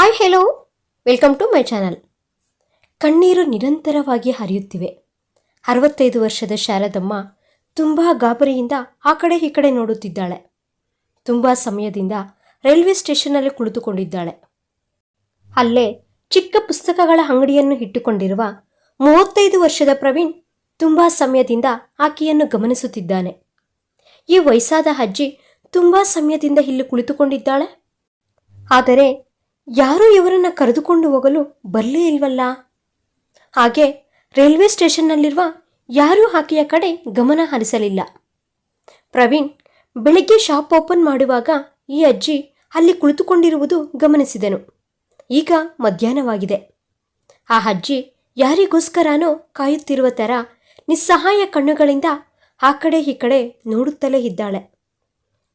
Hi hello welcome to my channel. ಕಣ್ಣೀರು ನಿರಂತರವಾಗಿ ಹರಿಯುತ್ತಿವೆ. 65 ವರ್ಷದ ಶಾರದಮ್ಮ ತುಂಬ ಗಾಬರಿಯಿಂದ ಆ ಕಡೆ ಈ ಕಡೆ ನೋಡುತ್ತಿದ್ದಾಳೆ. ತುಂಬ ಸಮಯದಿಂದ ರೈಲ್ವೆ ಸ್ಟೇಷನ್ನಲ್ಲಿ ಕುಳಿತುಕೊಂಡಿದ್ದಾಳೆ. ಅಲ್ಲೇ ಚಿಕ್ಕ ಪುಸ್ತಕಗಳ ಅಂಗಡಿಯನ್ನು ಇಟ್ಟುಕೊಂಡಿರುವ 35 ವರ್ಷದ ಪ್ರವೀಣ್ ತುಂಬ ಸಮಯದಿಂದ ಆಕೆಯನ್ನು ಗಮನಿಸುತ್ತಿದ್ದಾನೆ. ಈ ವಯಸ್ಸಾದ ಅಜ್ಜಿ ತುಂಬ ಸಮಯದಿಂದ ಇಲ್ಲಿ ಕುಳಿತುಕೊಂಡಿದ್ದಾಳೆ. ಆದರೆ ಯಾರೂ ಇವರನ್ನು ಕರೆದುಕೊಂಡು ಹೋಗಲು ಬರಲೇ ಇಲ್ವಲ್ಲ. ಹಾಗೆ ರೈಲ್ವೆ ಸ್ಟೇಷನ್ನಲ್ಲಿರುವ ಯಾರೂ ಆಕೆಯ ಕಡೆ ಗಮನ ಹರಿಸಲಿಲ್ಲ. ಪ್ರವೀಣ್ ಬೆಳಿಗ್ಗೆ ಶಾಪ್ ಓಪನ್ ಮಾಡುವಾಗ ಈ ಅಜ್ಜಿ ಅಲ್ಲಿ ಕುಳಿತುಕೊಂಡಿರುವುದು ಗಮನಿಸಿದನು. ಈಗ ಮಧ್ಯಾಹ್ನವಾಗಿದೆ. ಆ ಅಜ್ಜಿ ಯಾರಿಗೋಸ್ಕರನೋ ಕಾಯುತ್ತಿರುವ ಥರ ನಿಸ್ಸಹಾಯ ಕಣ್ಣುಗಳಿಂದ ಆ ಕಡೆ ಈ ಕಡೆ ನೋಡುತ್ತಲೇ ಇದ್ದಾಳೆ.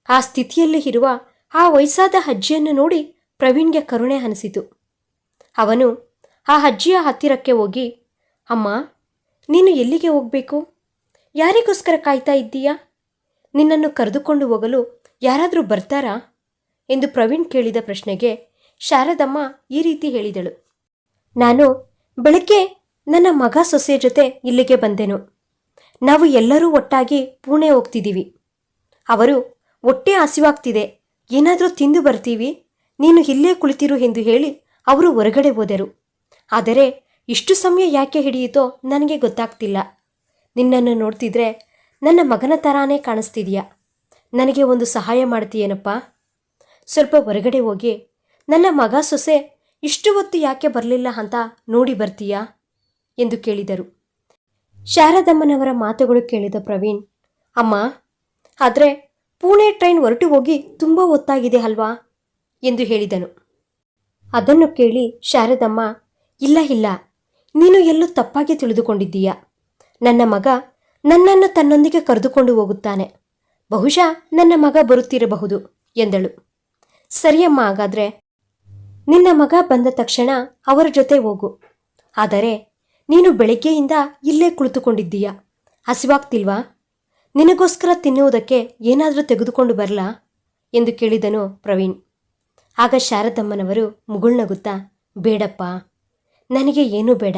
ಆ ಸ್ಥಿತಿಯಲ್ಲಿ ಇರುವ ಆ ವಯಸ್ಸಾದ ಅಜ್ಜಿಯನ್ನು ನೋಡಿ ಪ್ರವೀಣ್ಗೆ ಕರುಣೆ ಅನಿಸಿತು. ಅವನು ಆ ಅಜ್ಜಿಯ ಹತ್ತಿರಕ್ಕೆ ಹೋಗಿ, ಅಮ್ಮ, ನೀನು ಎಲ್ಲಿಗೆ ಹೋಗಬೇಕು? ಯಾರಿಗೋಸ್ಕರ ಕಾಯ್ತಾ ಇದ್ದೀಯಾ? ನಿನ್ನನ್ನು ಕರೆದುಕೊಂಡು ಹೋಗಲು ಯಾರಾದರೂ ಬರ್ತಾರಾ ಎಂದು ಪ್ರವೀಣ್ ಕೇಳಿದ ಪ್ರಶ್ನೆಗೆ ಶಾರದಮ್ಮ ಈ ರೀತಿ ಹೇಳಿದಳು. ನಾನು ಬೆಳಗ್ಗೆ ನನ್ನ ಮಗ ಸೊಸೆ ಜೊತೆ ಇಲ್ಲಿಗೆ ಬಂದೆನು. ನಾವು ಎಲ್ಲರೂ ಒಟ್ಟಾಗಿ ಪುಣೆ ಹೋಗ್ತಿದ್ದೀವಿ. ಅವರು ಹೊಟ್ಟೆ ಹಸಿವಾಗ್ತಿದೆ, ಏನಾದರೂ ತಿಂದು ಬರ್ತೀವಿ, ನೀನು ಇಲ್ಲೇ ಕುಳಿತಿರು ಎಂದು ಹೇಳಿ ಅವರು ಹೊರಗಡೆ ಹೋದರು. ಆದರೆ ಇಷ್ಟು ಸಮಯ ಯಾಕೆ ಹಿಡಿಯಿತೋ ನನಗೆ ಗೊತ್ತಾಗ್ತಿಲ್ಲ. ನಿನ್ನನ್ನು ನೋಡ್ತಿದ್ರೆ ನನ್ನ ಮಗನ ಥರಾನೇ ಕಾಣಿಸ್ತಿದೆಯಾ. ನನಗೆ ಒಂದು ಸಹಾಯ ಮಾಡ್ತೀಯೇನಪ್ಪ? ಸ್ವಲ್ಪ ಹೊರಗಡೆ ಹೋಗಿ ನನ್ನ ಮಗ ಸೊಸೆ ಇಷ್ಟು ಹೊತ್ತು ಯಾಕೆ ಬರಲಿಲ್ಲ ಅಂತ ನೋಡಿ ಬರ್ತೀಯಾ ಎಂದು ಕೇಳಿದರು. ಶಾರದಮ್ಮನವರ ಮಾತುಗಳು ಕೇಳಿದ ಪ್ರವೀಣ್, ಅಮ್ಮ, ಆದರೆ ಪುಣೆ ಟ್ರೈನ್ ಹೊರಟು ಹೋಗಿ ತುಂಬ ಹೊತ್ತಾಗಿದೆ ಅಲ್ವಾ ಎಂದು ಹೇಳಿದನು. ಅದನ್ನು ಕೇಳಿ ಶಾರದಮ್ಮ, ಇಲ್ಲ, ನೀನು ಎಲ್ಲೂ ತಪ್ಪಾಗಿ ತಿಳಿದುಕೊಂಡಿದ್ದೀಯಾ. ನನ್ನ ಮಗ ನನ್ನನ್ನು ತನ್ನೊಂದಿಗೆ ಕರೆದುಕೊಂಡು ಹೋಗುತ್ತಾನೆ. ಬಹುಶಃ ನನ್ನ ಮಗ ಬರುತ್ತಿರಬಹುದು ಎಂದಳು. ಸರಿಯಮ್ಮ, ಹಾಗಾದರೆ ನಿನ್ನ ಮಗ ಬಂದ ತಕ್ಷಣ ಅವರ ಜೊತೆ ಹೋಗು. ಆದರೆ ನೀನು ಬೆಳಗ್ಗೆಯಿಂದ ಇಲ್ಲೇ ಕುಳಿತುಕೊಂಡಿದ್ದೀಯಾ, ಹಸಿವಾಗ್ತಿಲ್ವಾ? ನಿನಗೋಸ್ಕರ ತಿನ್ನುವುದಕ್ಕೆ ಏನಾದರೂ ತೆಗೆದುಕೊಂಡು ಬರಲಾ ಎಂದು ಕೇಳಿದನು ಪ್ರವೀಣ್. ಆಗ ಶಾರದಮ್ಮನವರು ಮುಗುಳ್ನಗುತ್ತಾ, ಬೇಡಪ್ಪ, ನನಗೆ ಏನೂ ಬೇಡ.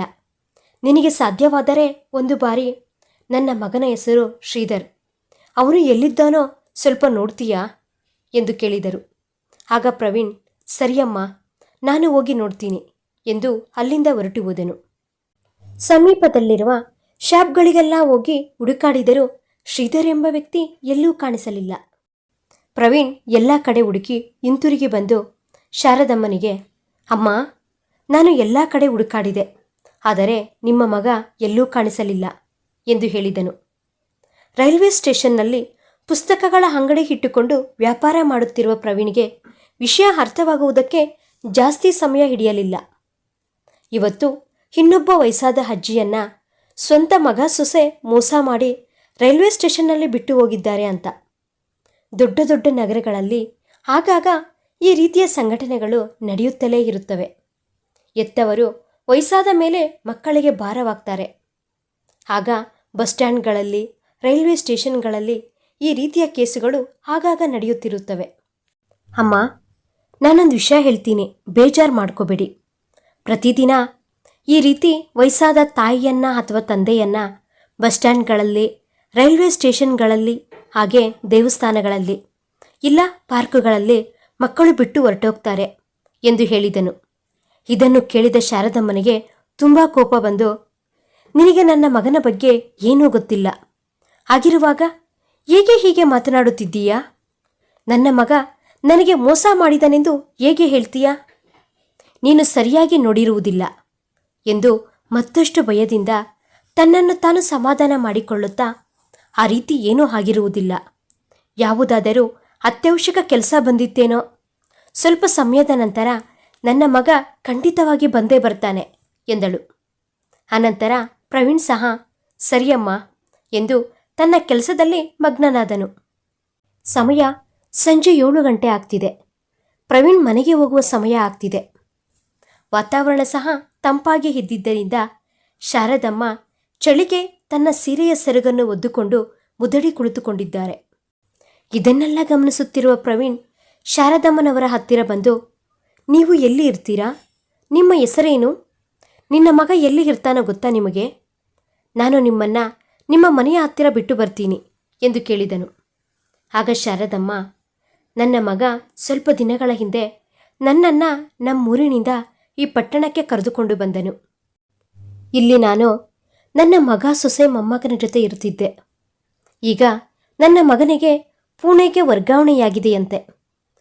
ನಿನಗೆ ಸಾಧ್ಯವಾದರೆ ಒಂದು ಬಾರಿ ನನ್ನ ಮಗನ ಹೆಸರು ಶ್ರೀಧರ್, ಅವನು ಎಲ್ಲಿದ್ದಾನೋ ಸ್ವಲ್ಪ ನೋಡ್ತೀಯಾ ಎಂದು ಕೇಳಿದರು. ಆಗ ಪ್ರವೀಣ್, ಸರಿಯಮ್ಮ, ನಾನು ಹೋಗಿ ನೋಡ್ತೀನಿ ಎಂದು ಅಲ್ಲಿಂದ ಹೊರಟು ಹೋದನು. ಸಮೀಪದಲ್ಲಿರುವ ಶಾಪ್ಗಳಿಗೆಲ್ಲ ಹೋಗಿ ಹುಡುಕಾಡಿದರೂ ಶ್ರೀಧರ್ ಎಂಬ ವ್ಯಕ್ತಿ ಎಲ್ಲೂ ಕಾಣಿಸಲಿಲ್ಲ. ಪ್ರವೀಣ್ ಎಲ್ಲ ಕಡೆ ಹುಡುಕಿ ಹಿಂತಿರುಗಿ ಬಂದು ಶಾರದಮ್ಮನಿಗೆ, ಅಮ್ಮ, ನಾನು ಎಲ್ಲ ಕಡೆ ಹುಡುಕಾಡಿದೆ, ಆದರೆ ನಿಮ್ಮ ಮಗ ಎಲ್ಲೂ ಕಾಣಿಸಲಿಲ್ಲ ಎಂದು ಹೇಳಿದನು. ರೈಲ್ವೆ ಸ್ಟೇಷನ್ನಲ್ಲಿ ಪುಸ್ತಕಗಳ ಅಂಗಡಿ ಇಟ್ಟುಕೊಂಡು ವ್ಯಾಪಾರ ಮಾಡುತ್ತಿರುವ ಪ್ರವೀಣ್ಗೆ ವಿಷಯ ಅರ್ಥವಾಗುವುದಕ್ಕೆ ಜಾಸ್ತಿ ಸಮಯ ಹಿಡಿಯಲಿಲ್ಲ. ಇವತ್ತು ಇನ್ನೊಬ್ಬ ವಯಸ್ಸಾದ ಅಜ್ಜಿಯನ್ನ ಸ್ವಂತ ಮಗ ಸೊಸೆ ಮೋಸ ಮಾಡಿ ರೈಲ್ವೆ ಸ್ಟೇಷನ್ನಲ್ಲಿ ಬಿಟ್ಟು ಹೋಗಿದ್ದಾರೆ ಅಂತ. ದೊಡ್ಡ ದೊಡ್ಡ ನಗರಗಳಲ್ಲಿ ಆಗಾಗ ಈ ರೀತಿಯ ಸಂಘಟನೆಗಳು ನಡೆಯುತ್ತಲೇ ಇರುತ್ತವೆ. ಎತ್ತವರು ವಯಸ್ಸಾದ ಮೇಲೆ ಮಕ್ಕಳಿಗೆ ಭಾರವಾಗ್ತಾರೆ. ಆಗ ಬಸ್ ಸ್ಟ್ಯಾಂಡ್ಗಳಲ್ಲಿ, ರೈಲ್ವೆ ಸ್ಟೇಷನ್ಗಳಲ್ಲಿ ಈ ರೀತಿಯ ಕೇಸುಗಳು ಆಗಾಗ ನಡೆಯುತ್ತಿರುತ್ತವೆ. ಅಮ್ಮ, ನಾನೊಂದು ವಿಷಯ ಹೇಳ್ತೀನಿ, ಬೇಜಾರು ಮಾಡ್ಕೋಬೇಡಿ. ಪ್ರತಿದಿನ ಈ ರೀತಿ ವಯಸ್ಸಾದ ತಾಯಿಯನ್ನ ಅಥವಾ ತಂದೆಯನ್ನ ಬಸ್ ಸ್ಟ್ಯಾಂಡ್ಗಳಲ್ಲಿ, ರೈಲ್ವೆ ಸ್ಟೇಷನ್ಗಳಲ್ಲಿ, ಹಾಗೆ ದೇವಸ್ಥಾನಗಳಲ್ಲಿ ಇಲ್ಲ ಪಾರ್ಕ್ಗಳಲ್ಲಿ ಮಕ್ಕಳು ಬಿಟ್ಟು ಹೊರಟೋಗ್ತಾರೆ ಎಂದು ಹೇಳಿದನು. ಇದನ್ನು ಕೇಳಿದ ಶಾರದಮ್ಮನಿಗೆ ತುಂಬ ಕೋಪ ಬಂದು, ನಿನಗೆ ನನ್ನ ಮಗನ ಬಗ್ಗೆ ಏನೂ ಗೊತ್ತಿಲ್ಲ. ಹಾಗಿರುವಾಗ ಹೇಗೆ ಹೀಗೆ ಮಾತನಾಡುತ್ತಿದ್ದೀಯಾ? ನನ್ನ ಮಗ ನನಗೆ ಮೋಸ ಮಾಡಿದನೆಂದು ಹೇಗೆ ಹೇಳ್ತೀಯಾ? ನೀನು ಸರಿಯಾಗಿ ನೋಡಿರುವುದಿಲ್ಲ ಎಂದು ಮತ್ತಷ್ಟು ಭಯದಿಂದ ತನ್ನನ್ನು ತಾನು ಸಮಾಧಾನ ಮಾಡಿಕೊಳ್ಳುತ್ತಾ, ಆ ರೀತಿ ಏನೂ ಆಗಿರುವುದಿಲ್ಲ. ಯಾವುದಾದರೂ ಅತ್ಯವಶ್ಯಕ ಕೆಲಸ ಬಂದಿತ್ತೇನೋ. ಸ್ವಲ್ಪ ಸಮಯದ ನಂತರ ನನ್ನ ಮಗ ಖಂಡಿತವಾಗಿ ಬಂದೇ ಬರ್ತಾನೆ ಎಂದಳು. ಅನಂತರ ಪ್ರವೀಣ್ ಸಹ ಸರಿಯಮ್ಮ ಎಂದು ತನ್ನ ಕೆಲಸದಲ್ಲಿ ಮಗ್ನನಾದನು. ಸಮಯ ಸಂಜೆ 7 ಗಂಟೆ ಆಗ್ತಿದೆ. ಪ್ರವೀಣ್ ಮನೆಗೆ ಹೋಗುವ ಸಮಯ ಆಗ್ತಿದೆ. ವಾತಾವರಣ ಸಹ ತಂಪಾಗಿ ಇದ್ದಿದ್ದರಿಂದ ಶಾರದಮ್ಮ ಚಳಿಗೆ ತನ್ನ ಸೀರೆಯ ಸೆರಗನ್ನು ಒದ್ದುಕೊಂಡು ಮುದಡಿ ಕುಳಿತುಕೊಂಡಿದ್ದಾರೆ. ಇದನ್ನೆಲ್ಲ ಗಮನಿಸುತ್ತಿರುವ ಪ್ರವೀಣ್ ಶಾರದಮ್ಮನವರ ಹತ್ತಿರ ಬಂದು, ನೀವು ಎಲ್ಲಿ ಇರ್ತೀರಾ? ನಿಮ್ಮ ಹೆಸರೇನು? ನಿನ್ನ ಮಗ ಎಲ್ಲಿ ಇರ್ತಾನೋ ಗೊತ್ತಾ ನಿಮಗೆ? ನಾನು ನಿಮ್ಮನ್ನು ನಿಮ್ಮ ಮನೆಯ ಹತ್ತಿರ ಬಿಟ್ಟು ಬರ್ತೀನಿ ಎಂದು ಕೇಳಿದನು. ಆಗ ಶಾರದಮ್ಮ, ನನ್ನ ಮಗ ಸ್ವಲ್ಪ ದಿನಗಳ ಹಿಂದೆ ನನ್ನನ್ನು ನಮ್ಮೂರಿನಿಂದ ಈ ಪಟ್ಟಣಕ್ಕೆ ಕರೆದುಕೊಂಡು ಬಂದನು. ಇಲ್ಲಿ ನಾನು ನನ್ನ ಮಗ ಸೊಸೆ ಮೊಮ್ಮಗನ ಜೊತೆ ಇರುತ್ತಿದ್ದೆ. ಈಗ ನನ್ನ ಮಗನಿಗೆ ಪುಣೆಗೆ ವರ್ಗಾವಣೆಯಾಗಿದೆಯಂತೆ.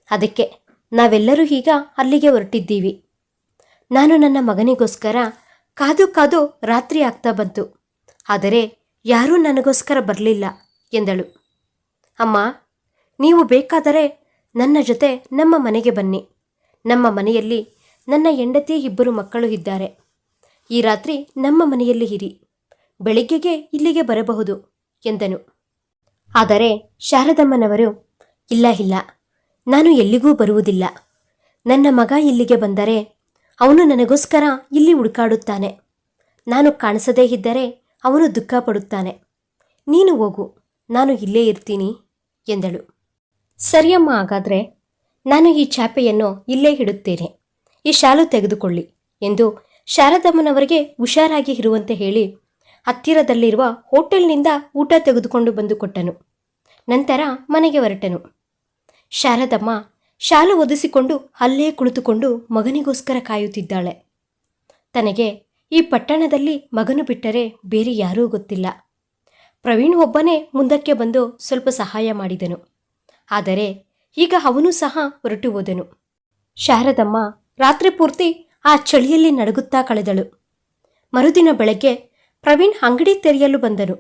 ಅದಕ್ಕೆ ನಾವೆಲ್ಲರೂ ಈಗ ಅಲ್ಲಿಗೆ ಹೊರಟಿದ್ದೀವಿ. ನಾನು ನನ್ನ ಮಗನಿಗೋಸ್ಕರ ಕಾದು ಕಾದು ರಾತ್ರಿ ಆಗ್ತಾ ಬಂತು. ಆದರೆ ಯಾರೂ ನನಗೋಸ್ಕರ ಬರಲಿಲ್ಲ ಎಂದಳು. ಅಮ್ಮ, ನೀವು ಬೇಕಾದರೆ ನನ್ನ ಜೊತೆ ನಮ್ಮ ಮನೆಗೆ ಬನ್ನಿ. ನಮ್ಮ ಮನೆಯಲ್ಲಿ ನನ್ನ ಹೆಂಡತಿ 2 ಮಕ್ಕಳು ಇದ್ದಾರೆ. ಈ ರಾತ್ರಿ ನಮ್ಮ ಮನೆಯಲ್ಲಿ ಇರಿ. ಬೆಳಿಗ್ಗೆಗೆ ಇಲ್ಲಿಗೆ ಬರಬಹುದು ಎಂದನು. ಆದರೆ ಶಾರದಮ್ಮನವರು, ಇಲ್ಲ ಇಲ್ಲ, ನಾನು ಎಲ್ಲಿಗೂ ಬರುವುದಿಲ್ಲ. ನನ್ನ ಮಗ ಇಲ್ಲಿಗೆ ಬಂದರೆ ಅವನು ನನಗೋಸ್ಕರ ಇಲ್ಲಿ ಹುಡುಕಾಡುತ್ತಾನೆ. ನಾನು ಕಾಣಿಸದೇ ಇದ್ದರೆ ಅವನು ದುಃಖ ಪಡುತ್ತಾನೆ. ನೀನು ಹೋಗು, ನಾನು ಇಲ್ಲೇ ಇರ್ತೀನಿ ಎಂದಳು. ಸರಿಯಮ್ಮ, ಹಾಗಾದರೆ ನಾನು ಈ ಚಾಪೆಯನ್ನು ಇಲ್ಲೇ ಇಡುತ್ತೇನೆ. ಈ ಶಾಲು ತೆಗೆದುಕೊಳ್ಳಿ ಎಂದು ಶಾರದಮ್ಮನವರಿಗೆ ಹುಷಾರಾಗಿ ಇರುವಂತೆ ಹೇಳಿ ಹತ್ತಿರದಲ್ಲಿರುವ ಹೋಟೆಲ್ನಿಂದ ಊಟ ತೆಗೆದುಕೊಂಡು ಬಂದು ಕೊಟ್ಟನು. ನಂತರ ಮನೆಗೆ ಹೊರಟನು. ಶಾರದಮ್ಮ ಶಾಲು ಒದಿಸಿಕೊಂಡು ಅಲ್ಲೇ ಕುಳಿತುಕೊಂಡು ಮಗನಿಗೋಸ್ಕರ ಕಾಯುತ್ತಿದ್ದಾಳೆ. ತನಗೆ ಈ ಪಟ್ಟಣದಲ್ಲಿ ಮಗನು ಬಿಟ್ಟರೆ ಬೇರೆ ಯಾರೂ ಗೊತ್ತಿಲ್ಲ. ಪ್ರವೀಣ್ ಒಬ್ಬನೇ ಮುಂದಕ್ಕೆ ಬಂದು ಸ್ವಲ್ಪ ಸಹಾಯ ಮಾಡಿದನು. ಆದರೆ ಈಗ ಅವನೂ ಸಹ ಹೊರಟು ಹೋದನು. ಶಾರದಮ್ಮ ರಾತ್ರಿ ಪೂರ್ತಿ ಆ ಚಳಿಯಲ್ಲಿ ನಡುಗುತ್ತಾ ಕಳೆದಳು. ಮರುದಿನ ಬೆಳಗ್ಗೆ ಪ್ರವೀಣ್ ಅಂಗಡಿ ತೆರೆಯಲು ಬಂದನು.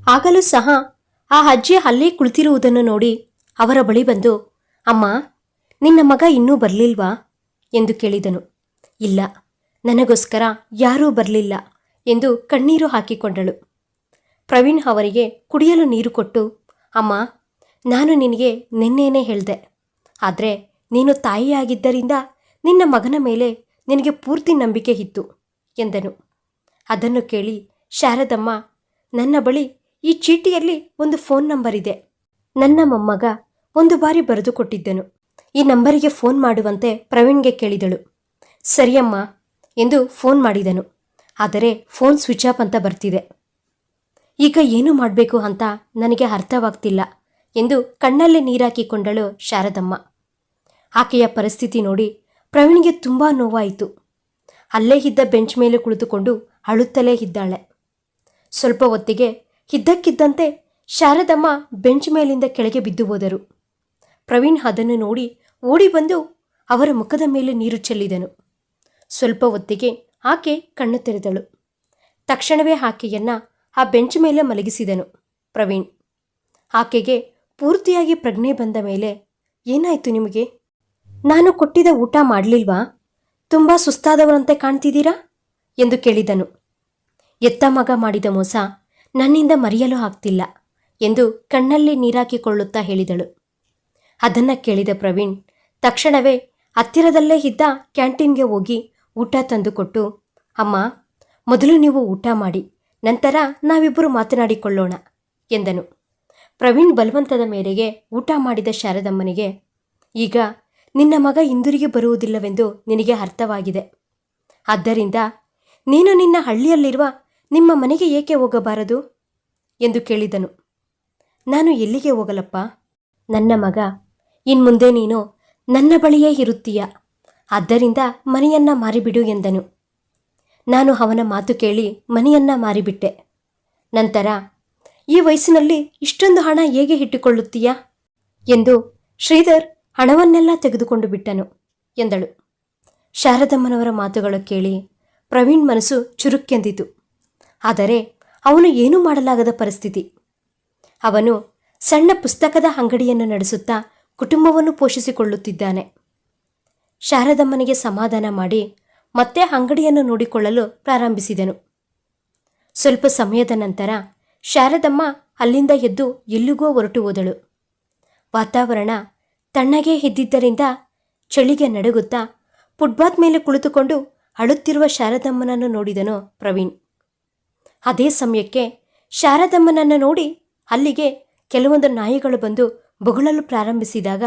ಆಗಲೂ ಸಹ ಆ ಅಜ್ಜಿ ಅಲ್ಲೇ ಕುಳಿತಿರುವುದನ್ನು ನೋಡಿ ಅವರ ಬಳಿ ಬಂದು, ಅಮ್ಮ, ನಿನ್ನ ಮಗ ಇನ್ನೂ ಬರಲಿಲ್ವಾ ಎಂದು ಕೇಳಿದನು. ಇಲ್ಲ, ನನಗೋಸ್ಕರ ಯಾರೂ ಬರಲಿಲ್ಲ ಎಂದು ಕಣ್ಣೀರು ಹಾಕಿಕೊಂಡಳು. ಪ್ರವೀಣ್ ಅವರಿಗೆ ಕುಡಿಯಲು ನೀರು ಕೊಟ್ಟು, ಅಮ್ಮ, ನಾನು ನಿನಗೆ ನಿನ್ನೇನೇ ಹೇಳಿದೆ. ಆದರೆ ನೀನು ತಾಯಿಯಾಗಿದ್ದರಿಂದ ನಿನ್ನ ಮಗನ ಮೇಲೆ ನಿನಗೆ ಪೂರ್ತಿ ನಂಬಿಕೆ ಇತ್ತು ಎಂದನು. ಅದನ್ನು ಕೇಳಿ ಶಾರದಮ್ಮ, ನನ್ನ ಬಳಿ ಈ ಚೀಟಿಯಲ್ಲಿ ಒಂದು ಫೋನ್ ನಂಬರ್ ಇದೆ. ನನ್ನ ಮೊಮ್ಮಗ ಒಂದು ಬಾರಿ ಬರೆದು ಕೊಟ್ಟಿದ್ದನು. ಈ ನಂಬರಿಗೆ ಫೋನ್ ಮಾಡುವಂತೆ ಪ್ರವೀಣ್ಗೆ ಕೇಳಿದಳು. ಸರಿಯಮ್ಮ ಎಂದು ಫೋನ್ ಮಾಡಿದನು. ಆದರೆ ಫೋನ್ ಸ್ವಿಚ್ ಆಫ್ ಅಂತ ಬರ್ತಿದೆ. ಈಗ ಏನು ಮಾಡಬೇಕು ಅಂತ ನನಗೆ ಅರ್ಥವಾಗ್ತಿಲ್ಲ ಎಂದು ಕಣ್ಣಲ್ಲೇ ನೀರಾಕಿಕೊಂಡಳು ಶಾರದಮ್ಮ. ಆಕೆಯ ಪರಿಸ್ಥಿತಿ ನೋಡಿ ಪ್ರವೀಣ್ಗೆ ತುಂಬ ನೋವಾಯಿತು. ಅಲ್ಲೇ ಇದ್ದ ಬೆಂಚ್ ಮೇಲೆ ಕುಳಿತುಕೊಂಡು ಅಳುತ್ತಲೇ ಇದ್ದಾಳೆ. ಸ್ವಲ್ಪ ಹೊತ್ತಿಗೆ ಇದ್ದಕ್ಕಿದ್ದಂತೆ ಶಾರದಮ್ಮ ಬೆಂಚ್ ಮೇಲಿಂದ ಕೆಳಗೆ ಬಿದ್ದು ಹೋದರು. ಪ್ರವೀಣ್ ಅದನ್ನು ನೋಡಿ ಓಡಿ ಬಂದು ಅವರ ಮುಖದ ಮೇಲೆ ನೀರು ಚೆಲ್ಲಿದನು. ಸ್ವಲ್ಪ ಹೊತ್ತಿಗೆ ಆಕೆ ಕಣ್ಣು ತೆರೆದಳು. ತಕ್ಷಣವೇ ಆಕೆಯನ್ನು ಆ ಬೆಂಚ್ ಮೇಲೆ ಮಲಗಿಸಿದನು ಪ್ರವೀಣ್. ಆಕೆಗೆ ಪೂರ್ತಿಯಾಗಿ ಪ್ರಜ್ಞೆ ಬಂದ ಮೇಲೆ, ಏನಾಯಿತು ನಿಮಗೆ? ನಾನು ಕೊಟ್ಟಿದ್ದ ಊಟ ಮಾಡಲಿಲ್ವಾ? ತುಂಬ ಸುಸ್ತಾದವರಂತೆ ಕಾಣ್ತಿದ್ದೀರಾ ಎಂದು ಕೇಳಿದನು. ಎತ್ತ ಮಗ ಮಾಡಿದ ಮೋಸ ನನ್ನಿಂದ ಮರೆಯಲು ಆಗ್ತಿಲ್ಲ ಎಂದು ಕಣ್ಣಲ್ಲಿ ನೀರಾಕಿಕೊಳ್ಳುತ್ತಾ ಹೇಳಿದಳು. ಅದನ್ನು ಕೇಳಿದ ಪ್ರವೀಣ್ ತಕ್ಷಣವೇ ಹತ್ತಿರದಲ್ಲೇ ಇದ್ದ ಕ್ಯಾಂಟೀನ್ಗೆ ಹೋಗಿ ಊಟ ತಂದುಕೊಟ್ಟು, ಅಮ್ಮ, ಮೊದಲು ನೀವು ಊಟ ಮಾಡಿ, ನಂತರ ನಾವಿಬ್ಬರು ಮಾತನಾಡಿಕೊಳ್ಳೋಣ ಎಂದನು. ಪ್ರವೀಣ್ ಬಲವಂತದ ಮೇರೆಗೆ ಊಟ ಮಾಡಿದ ಶಾರದಮ್ಮನಿಗೆ, ಈಗ ನಿನ್ನ ಮಗ ಹಿಂದಿರುಗಿ ಬರುವುದಿಲ್ಲವೆಂದು ನಿನಗೆ ಅರ್ಥವಾಗಿದೆ. ಆದ್ದರಿಂದ ನೀನು ನಿನ್ನ ಹಳ್ಳಿಯಲ್ಲಿರುವ ನಿಮ್ಮ ಮನೆಗೆ ಏಕೆ ಹೋಗಬಾರದು ಎಂದು ಕೇಳಿದನು. ನಾನು ಎಲ್ಲಿಗೆ ಹೋಗಲಪ್ಪ? ನನ್ನ ಮಗ ಇನ್ಮುಂದೆ ನೀನು ನನ್ನ ಬಳಿಯೇ ಇರುತ್ತೀಯ. ಆದ್ದರಿಂದ ಮನೆಯನ್ನ ಮಾರಿಬಿಡು ಎಂದನು. ನಾನು ಅವನ ಮಾತು ಕೇಳಿ ಮನೆಯನ್ನ ಮಾರಿಬಿಟ್ಟೆ. ನಂತರ ಈ ವಯಸ್ಸಿನಲ್ಲಿ ಇಷ್ಟೊಂದು ಹಣ ಹೇಗೆ ಇಟ್ಟುಕೊಳ್ಳುತ್ತೀಯಾ ಎಂದು ಶ್ರೀಧರ್ ಹಣವನ್ನೆಲ್ಲ ತೆಗೆದುಕೊಂಡು ಬಿಟ್ಟನು ಎಂದಳು. ಶಾರದಮ್ಮನವರ ಮಾತುಗಳು ಕೇಳಿ ಪ್ರವೀಣ್ ಮನಸ್ಸು ಚುರುಕೆಂದಿತು. ಆದರೆ ಅವನು ಏನೂ ಮಾಡಲಾಗದ ಪರಿಸ್ಥಿತಿ. ಅವನು ಸಣ್ಣ ಪುಸ್ತಕದ ಅಂಗಡಿಯನ್ನು ನಡೆಸುತ್ತಾ ಕುಟುಂಬವನ್ನು ಪೋಷಿಸಿಕೊಳ್ಳುತ್ತಿದ್ದಾನೆ. ಶಾರದಮ್ಮನಿಗೆ ಸಮಾಧಾನ ಮಾಡಿ ಮತ್ತೆ ಅಂಗಡಿಯನ್ನು ನೋಡಿಕೊಳ್ಳಲು ಪ್ರಾರಂಭಿಸಿದನು. ಸ್ವಲ್ಪ ಸಮಯದ ನಂತರ ಶಾರದಮ್ಮ ಅಲ್ಲಿಂದ ಎದ್ದು ಎಲ್ಲಿಗೋ ಹೊರಟು ಹೋದಳು. ವಾತಾವರಣ ತಣ್ಣಗೆ ಇದ್ದಿದ್ದರಿಂದ ಚಳಿಗೆ ನಡುಗುತ್ತಾ ಫುಟ್ಪಾತ್ ಮೇಲೆ ಕುಳಿತುಕೊಂಡು ಅಳುತ್ತಿರುವ ಶಾರದಮ್ಮನನ್ನು ನೋಡಿದನು ಪ್ರವೀಣ್. ಅದೇ ಸಮಯಕ್ಕೆ ಶಾರದಮ್ಮನನ್ನು ನೋಡಿ ಅಲ್ಲಿಗೆ ಕೆಲವೊಂದು ನಾಯಿಗಳು ಬಂದು ಬೊಗಳಲು ಪ್ರಾರಂಭಿಸಿದಾಗ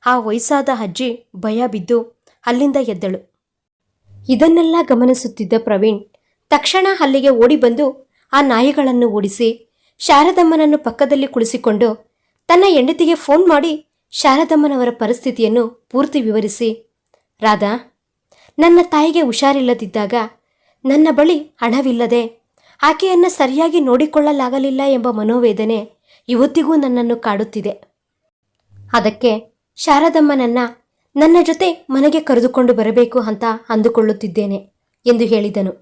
ಆ ವಯಸ್ಸಾದ ಅಜ್ಜಿ ಭಯ ಬಿದ್ದು ಅಲ್ಲಿಂದ ಎದ್ದಳು. ಇದನ್ನೆಲ್ಲ ಗಮನಿಸುತ್ತಿದ್ದ ಪ್ರವೀಣ್ ತಕ್ಷಣ ಅಲ್ಲಿಗೆ ಓಡಿ ಬಂದು ಆ ನಾಯಿಗಳನ್ನು ಓಡಿಸಿ ಶಾರದಮ್ಮನನ್ನು ಪಕ್ಕದಲ್ಲಿ ಕುಳಿಸಿಕೊಂಡು ತನ್ನ ಹೆಂಡತಿಗೆ ಫೋನ್ ಮಾಡಿ ಶಾರದಮ್ಮನವರ ಪರಿಸ್ಥಿತಿಯನ್ನು ಪೂರ್ತಿ ವಿವರಿಸಿ, ರಾಧಾ, ನನ್ನ ತಾಯಿಗೆ ಹುಷಾರಿಲ್ಲದಿದ್ದಾಗ ನನ್ನ ಬಳಿ ಹಣವಿಲ್ಲದೆ ಆಕೆಯನ್ನು ಸರಿಯಾಗಿ ನೋಡಿಕೊಳ್ಳಲಾಗಲಿಲ್ಲ ಎಂಬ ಮನೋವೇದನೆ ಇವತ್ತಿಗೂ ನನ್ನನ್ನು ಕಾಡುತ್ತಿದೆ. ಅದಕ್ಕೆ ಶಾರದಮ್ಮನನ್ನ ನನ್ನ ಜೊತೆ ಮನೆಗೆ ಕರೆದುಕೊಂಡು ಬರಬೇಕು ಅಂತ ಅಂದುಕೊಳ್ಳುತ್ತಿದ್ದೇನೆ ಎಂದು ಹೇಳಿದನು.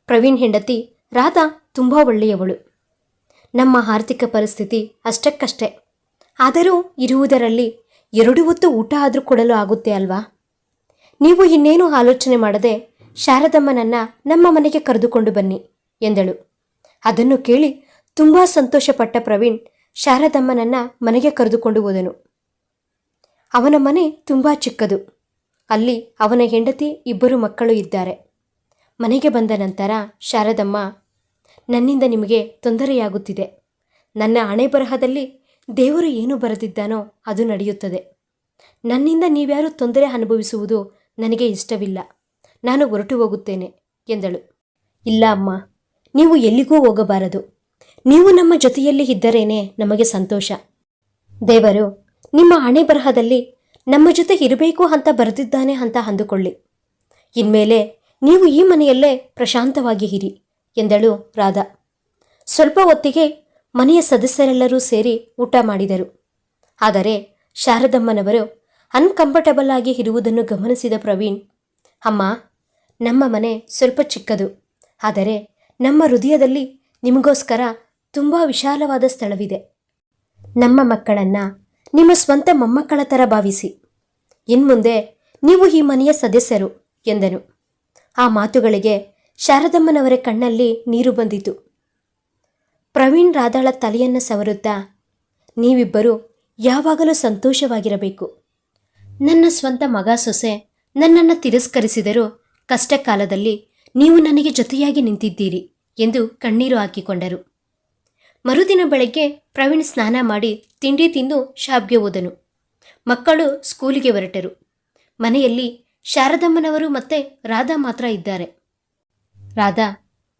ಪ್ರವೀಣ್ ಹೆಂಡತಿ ರಾಧಾ ತುಂಬ ಒಳ್ಳೆಯವಳು. ನಮ್ಮ ಆರ್ಥಿಕ ಪರಿಸ್ಥಿತಿ ಅಷ್ಟಕ್ಕಷ್ಟೇ, ಆದರೂ ಇರುವುದರಲ್ಲಿ 2 ಹೊತ್ತು ಊಟ ಆದರೂ ಕೊಡಲು ಆಗುತ್ತೆ ಅಲ್ವಾ? ನೀವು ಇನ್ನೇನು ಆಲೋಚನೆ ಮಾಡದೆ ಶಾರದಮ್ಮನನ್ನ ನಮ್ಮ ಮನೆಗೆ ಕರೆದುಕೊಂಡು ಬನ್ನಿ ಎಂದಳು. ಅದನ್ನು ಕೇಳಿ ತುಂಬ ಸಂತೋಷಪಟ್ಟ ಪ್ರವೀಣ್ ಶಾರದಮ್ಮನನ್ನ ಮನೆಗೆ ಕರೆದುಕೊಂಡು ಹೋದನು. ಅವನ ಮನೆ ತುಂಬ ಚಿಕ್ಕದು. ಅಲ್ಲಿ ಅವನ ಹೆಂಡತಿ 2 ಮಕ್ಕಳು ಇದ್ದಾರೆ. ಮನೆಗೆ ಬಂದ ನಂತರ ಶಾರದಮ್ಮ, ನನ್ನಿಂದ ನಿಮಗೆ ತೊಂದರೆಯಾಗುತ್ತಿದೆ. ನನ್ನ ಹಣೆ ಬರಹದಲ್ಲಿ ದೇವರು ಏನು ಬರೆದಿದ್ದಾನೋ ಅದು ನಡೆಯುತ್ತದೆ. ನನ್ನಿಂದ ನೀವ್ಯಾರು ತೊಂದರೆ ಅನುಭವಿಸುವುದು ನನಗೆ ಇಷ್ಟವಿಲ್ಲ. ನಾನು ಹೊರಟು ಹೋಗುತ್ತೇನೆ ಎಂದಳು. ಇಲ್ಲ ಅಮ್ಮ, ನೀವು ಎಲ್ಲಿಗೂ ಹೋಗಬಾರದು. ನೀವು ನಮ್ಮ ಜೊತೆಯಲ್ಲಿ ಇದ್ದರೇನೆ ನಮಗೆ ಸಂತೋಷ. ದೇವರು ನಿಮ್ಮ ಹಣೆ ಬರಹದಲ್ಲಿ ನಮ್ಮ ಜೊತೆ ಇರಬೇಕು ಅಂತ ಬರೆದಿದ್ದಾನೆ ಅಂತ ಅಂದುಕೊಳ್ಳಿ. ಇನ್ಮೇಲೆ ನೀವು ಈ ಮನೆಯಲ್ಲೇ ಪ್ರಶಾಂತವಾಗಿ ಇರಿ ಎಂದಳು ರಾಧಾ. ಸ್ವಲ್ಪ ಹೊತ್ತಿಗೆ ಮನೆಯ ಸದಸ್ಯರೆಲ್ಲರೂ ಸೇರಿ ಊಟ ಮಾಡಿದರು. ಆದರೆ ಶಾರದಮ್ಮನವರು ಅನ್ಕಂಫರ್ಟಬಲ್ ಆಗಿ ಇರುವುದನ್ನು ಗಮನಿಸಿದ ಪ್ರವೀಣ್, ಅಮ್ಮ, ನಮ್ಮ ಮನೆ ಸ್ವಲ್ಪ ಚಿಕ್ಕದು, ಆದರೆ ನಮ್ಮ ಹೃದಯದಲ್ಲಿ ನಿಮಗೋಸ್ಕರ ತುಂಬ ವಿಶಾಲವಾದ ಸ್ಥಳವಿದೆ. ನಮ್ಮ ಮಕ್ಕಳನ್ನು ನಿಮ್ಮ ಸ್ವಂತ ಮೊಮ್ಮಕ್ಕಳ ಥರ ಭಾವಿಸಿ. ಇನ್ಮುಂದೆ ನೀವು ಈ ಮನೆಯ ಸದಸ್ಯರು ಎಂದನು. ಆ ಮಾತುಗಳಿಗೆ ಶಾರದಮ್ಮನವರ ಕಣ್ಣಲ್ಲಿ ನೀರು ಬಂದಿತು. ಪ್ರವೀಣ್ ರಾಧಾಳ ತಲೆಯನ್ನು ಸವರುತ್ತಾ, ನೀವಿಬ್ಬರು ಯಾವಾಗಲೂ ಸಂತೋಷವಾಗಿರಬೇಕು. ನನ್ನ ಸ್ವಂತ ಮಗ ಸೊಸೆ ನನ್ನನ್ನು ತಿರಸ್ಕರಿಸಿದರೂ ಕಷ್ಟ ಕಾಲದಲ್ಲಿ ನೀವು ನನಗೆ ಜೊತೆಯಾಗಿ ನಿಂತಿದ್ದೀರಿ ಎಂದು ಕಣ್ಣೀರು ಹಾಕಿಕೊಂಡರು. ಮರುದಿನ ಬೆಳಗ್ಗೆ ಪ್ರವೀಣ್ ಸ್ನಾನ ಮಾಡಿ ತಿಂಡಿ ತಿಂದು ಶಾಪ್ಗೆ ಹೋದನು. ಮಕ್ಕಳು ಸ್ಕೂಲಿಗೆ ಹೊರಟರು. ಮನೆಯಲ್ಲಿ ಶಾರದಮ್ಮನವರು ಮತ್ತೆ ರಾಧಾ ಮಾತ್ರ ಇದ್ದಾರೆ. ರಾಧಾ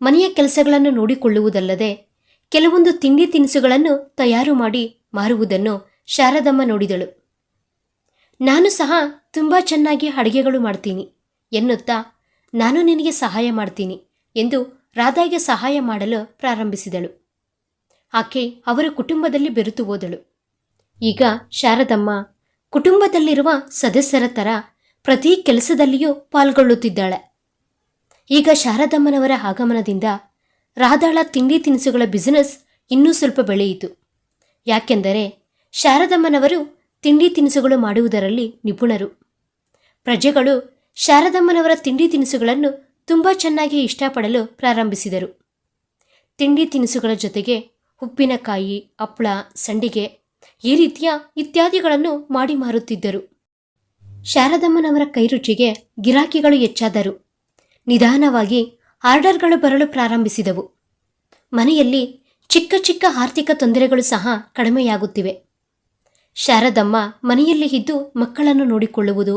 ಮನೆಯ ಕೆಲಸಗಳನ್ನು ನೋಡಿಕೊಳ್ಳುವುದಲ್ಲದೆ ಕೆಲವೊಂದು ತಿಂಡಿ ತಿನಿಸುಗಳನ್ನು ತಯಾರು ಮಾಡಿ ಮಾರುವುದನ್ನು ಶಾರದಮ್ಮ ನೋಡಿದಳು. ನಾನು ಸಹ ತುಂಬ ಚೆನ್ನಾಗಿ ಅಡುಗೆಗಳು ಮಾಡ್ತೀನಿ ಎನ್ನುತ್ತಾ, ನಾನು ನಿನಗೆ ಸಹಾಯ ಮಾಡ್ತೀನಿ ಎಂದು ರಾಧಾಗೆ ಸಹಾಯ ಮಾಡಲು ಪ್ರಾರಂಭಿಸಿದಳು. ಆಕೆ ಅವರ ಕುಟುಂಬದಲ್ಲಿ ಬೆರೆತು ಹೋದಳು. ಈಗ ಶಾರದಮ್ಮ ಕುಟುಂಬದಲ್ಲಿರುವ ಸದಸ್ಯರ ಥರ ಪ್ರತಿ ಕೆಲಸದಲ್ಲಿಯೂ ಪಾಲ್ಗೊಳ್ಳುತ್ತಿದ್ದಾಳೆ. ಈಗ ಶಾರದಮ್ಮನವರ ಆಗಮನದಿಂದ ರಾಧಾಳ ತಿಂಡಿ ತಿನಿಸುಗಳ ಬಿಸಿನೆಸ್ ಇನ್ನೂ ಸ್ವಲ್ಪ ಬೆಳೆಯಿತು. ಯಾಕೆಂದರೆ ಶಾರದಮ್ಮನವರು ತಿಂಡಿ ತಿನಿಸುಗಳು ಮಾಡುವುದರಲ್ಲಿ ನಿಪುಣರು. ಪ್ರಜೆಗಳು ಶಾರದಮ್ಮನವರ ತಿಂಡಿ ತಿನಿಸುಗಳನ್ನು ತುಂಬ ಚೆನ್ನಾಗಿ ಇಷ್ಟಪಡಲು ಪ್ರಾರಂಭಿಸಿದರು. ತಿಂಡಿ ತಿನಿಸುಗಳ ಜೊತೆಗೆ ಉಪ್ಪಿನಕಾಯಿ, ಹಪ್ಪಳ, ಸಂಡಿಗೆ ಈ ರೀತಿಯ ಇತ್ಯಾದಿಗಳನ್ನು ಮಾಡಿ ಮಾರುತ್ತಿದ್ದರು. ಶಾರದಮ್ಮನವರ ಕೈರುಚಿಗೆ ಗಿರಾಕಿಗಳು ಹೆಚ್ಚಾದರು. ನಿಧಾನವಾಗಿ ಆರ್ಡರ್ಗಳು ಬರಲು ಪ್ರಾರಂಭಿಸಿದವು. ಮನೆಯಲ್ಲಿ ಚಿಕ್ಕ ಚಿಕ್ಕ ಆರ್ಥಿಕ ತೊಂದರೆಗಳು ಸಹ ಕಡಿಮೆಯಾಗುತ್ತಿವೆ. ಶಾರದಮ್ಮ ಮನೆಯಲ್ಲಿ ಇದ್ದು ಮಕ್ಕಳನ್ನು ನೋಡಿಕೊಳ್ಳುವುದು,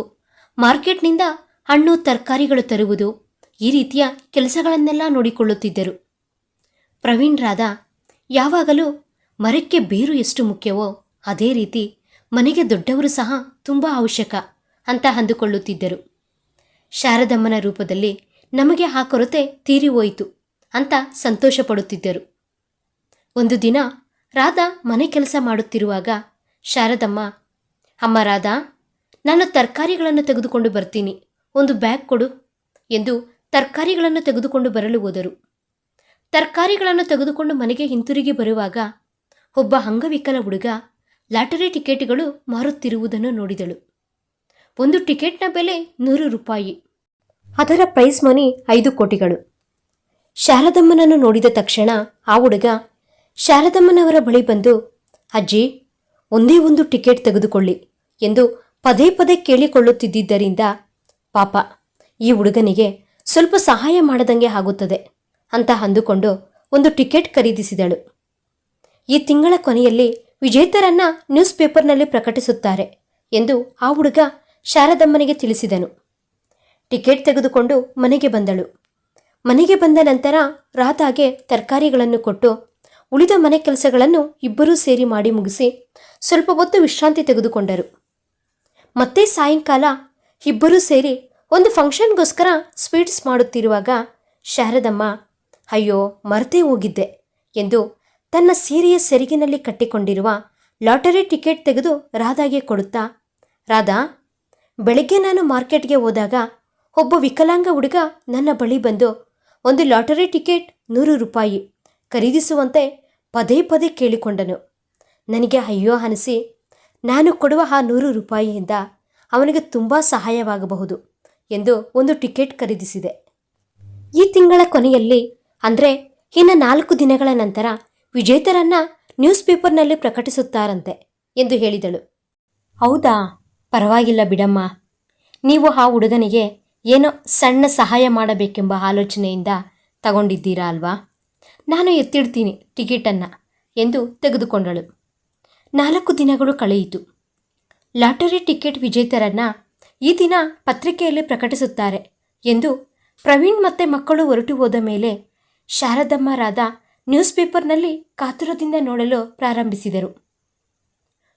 ಮಾರ್ಕೆಟ್ನಿಂದ ಹಣ್ಣು ತರಕಾರಿಗಳು ತರುವುದು, ಈ ರೀತಿಯ ಕೆಲಸಗಳನ್ನೆಲ್ಲ ನೋಡಿಕೊಳ್ಳುತ್ತಿದ್ದರು. ಪ್ರವೀಣ್ ರಾಧಾ ಯಾವಾಗಲೂ ಮರಕ್ಕೆ ಬೇರು ಎಷ್ಟು ಮುಖ್ಯವೋ ಅದೇ ರೀತಿ ಮನೆಗೆ ದೊಡ್ಡವರು ಸಹ ತುಂಬ ಅವಶ್ಯಕ ಅಂತ ಅಂದುಕೊಳ್ಳುತ್ತಿದ್ದರು. ಶಾರದಮ್ಮನ ರೂಪದಲ್ಲಿ ನಮಗೆ ಆ ಕೊರತೆ ತೀರಿ ಹೋಯಿತು ಅಂತ ಸಂತೋಷ ಪಡುತ್ತಿದ್ದರು. ಒಂದು ದಿನ ರಾಧಾ ಮನೆ ಕೆಲಸ ಮಾಡುತ್ತಿರುವಾಗ ಶಾರದಮ್ಮ, ಅಮ್ಮ ರಾಧಾ, ನಾನು ತರಕಾರಿಗಳನ್ನು ತೆಗೆದುಕೊಂಡು ಬರ್ತೀನಿ, ಒಂದು ಬ್ಯಾಗ್ ಕೊಡು ಎಂದು ತರಕಾರಿಗಳನ್ನು ತೆಗೆದುಕೊಂಡು ಬರಲು ಹೋದರು. ತರಕಾರಿಗಳನ್ನು ತೆಗೆದುಕೊಂಡು ಮನೆಗೆ ಹಿಂತಿರುಗಿ ಬರುವಾಗ ಒಬ್ಬ ಅಂಗವಿಕಲ ಹುಡುಗ ಲಾಟರಿ ಟಿಕೆಟ್ಗಳು ಮಾರುತ್ತಿರುವುದನ್ನು ನೋಡಿದಳು. ಒಂದು ಟಿಕೆಟ್ನ ಬೆಲೆ 100 ರೂಪಾಯಿ. ಅದರ ಪ್ರೈಸ್ ಮನಿ 5 ಕೋಟಿಗಳು. ಶಾರದಮ್ಮನನ್ನು ನೋಡಿದ ತಕ್ಷಣ ಆ ಹುಡುಗ ಶಾರದಮ್ಮನವರ ಬಳಿ ಬಂದು, ಅಜ್ಜಿ, ಒಂದೇ ಒಂದು ಟಿಕೆಟ್ ತೆಗೆದುಕೊಳ್ಳಿ ಎಂದು ಪದೇ ಪದೇ ಕೇಳಿಕೊಳ್ಳುತ್ತಿದ್ದರಿಂದ ಪಾಪ ಈ ಹುಡುಗನಿಗೆ ಸ್ವಲ್ಪ ಸಹಾಯ ಮಾಡದಂಗೆ ಆಗುತ್ತದೆ ಅಂತ ಅಂದುಕೊಂಡು ಒಂದು ಟಿಕೆಟ್ ಖರೀದಿಸಿದಳು. ಈ ತಿಂಗಳ ಕೊನೆಯಲ್ಲಿ ವಿಜೇತರನ್ನ ನ್ಯೂಸ್ ಪೇಪರ್ನಲ್ಲಿ ಪ್ರಕಟಿಸುತ್ತಾರೆ ಎಂದು ಆ ಹುಡುಗ ಶಾರದಮ್ಮನಿಗೆ ತಿಳಿಸಿದನು. ಟಿಕೆಟ್ ತೆಗೆದುಕೊಂಡು ಮನೆಗೆ ಬಂದಳು. ಮನೆಗೆ ಬಂದ ನಂತರ ರಾಧಾಗೆ ತರಕಾರಿಗಳನ್ನು ಕೊಟ್ಟು ಉಳಿದ ಮನೆ ಕೆಲಸಗಳನ್ನು ಇಬ್ಬರೂ ಸೇರಿ ಮಾಡಿ ಮುಗಿಸಿ ಸ್ವಲ್ಪ ಹೊತ್ತು ವಿಶ್ರಾಂತಿ ತೆಗೆದುಕೊಂಡರು. ಮತ್ತೆ ಸಾಯಂಕಾಲ ಇಬ್ಬರೂ ಸೇರಿ ಒಂದು ಫಂಕ್ಷನ್ಗೋಸ್ಕರ ಸ್ವೀಟ್ಸ್ ಮಾಡುತ್ತಿರುವಾಗ ಶಾರದಮ್ಮ, ಅಯ್ಯೋ ಮರೆತೇ ಹೋಗಿದ್ದೆ ಎಂದು ತನ್ನ ಸೀರೆಯ ಸೆರಗಿನಲ್ಲಿ ಕಟ್ಟಿಕೊಂಡಿರುವ ಲಾಟರಿ ಟಿಕೆಟ್ ತೆಗೆದು ರಾಧಾಗೆ ಕೊಡುತ್ತಾ, ರಾಧಾ, ಬೆಳಗ್ಗೆ ನಾನು ಮಾರ್ಕೆಟ್ಗೆ ಹೋದಾಗ ಒಬ್ಬ ವಿಕಲಾಂಗ ಹುಡುಗ ನನ್ನ ಬಳಿ ಬಂದು ಒಂದು ಲಾಟರಿ ಟಿಕೆಟ್ 100 ರೂಪಾಯಿ ಖರೀದಿಸುವಂತೆ ಪದೇ ಪದೇ ಕೇಳಿಕೊಂಡನು. ನನಗೆ ಅಯ್ಯೋ ಅನಿಸಿ ನಾನು ಕೊಡುವ ಆ 100 ರೂಪಾಯಿಯಿಂದ ಅವನಿಗೆ ತುಂಬ ಸಹಾಯವಾಗಬಹುದು ಎಂದು ಒಂದು ಟಿಕೆಟ್ ಖರೀದಿಸಿದೆ. ಈ ತಿಂಗಳ ಕೊನೆಯಲ್ಲಿ ಅಂದರೆ ಇನ್ನು 4 ದಿನಗಳ ನಂತರ ವಿಜೇತರನ್ನ ನ್ಯೂಸ್ ಪೇಪರ್ನಲ್ಲಿ ಪ್ರಕಟಿಸುತ್ತಾರಂತೆ ಎಂದು ಹೇಳಿದಳು. ಹೌದಾ, ಪರವಾಗಿಲ್ಲ ಬಿಡಮ್ಮ. ನೀವು ಆ ಹುಡುಗನಿಗೆ ಏನೋ ಸಣ್ಣ ಸಹಾಯ ಮಾಡಬೇಕೆಂಬ ಆಲೋಚನೆಯಿಂದ ತಗೊಂಡಿದ್ದೀರಾ ಅಲ್ವಾ? ನಾನು ಎತ್ತಿಡ್ತೀನಿ ಟಿಕೆಟನ್ನು ಎಂದು ತೆಗೆದುಕೊಂಡಳು. 4 ದಿನಗಳು ಕಳೆಯಿತು. ಲಾಟರಿ ಟಿಕೆಟ್ ವಿಜೇತರನ್ನ ಈ ದಿನ ಪತ್ರಿಕೆಯಲ್ಲಿ ಪ್ರಕಟಿಸುತ್ತಾರೆ ಎಂದು ಪ್ರವೀಣ್ ಮತ್ತೆ ಮಕ್ಕಳು ಹೊರಟು ಹೋದ ಮೇಲೆ ಶಾರದಮ್ಮ ರಾಧಾ ನ್ಯೂಸ್ ಪೇಪರ್ನಲ್ಲಿ ಕಾತುರದಿಂದ ನೋಡಲು ಪ್ರಾರಂಭಿಸಿದರು.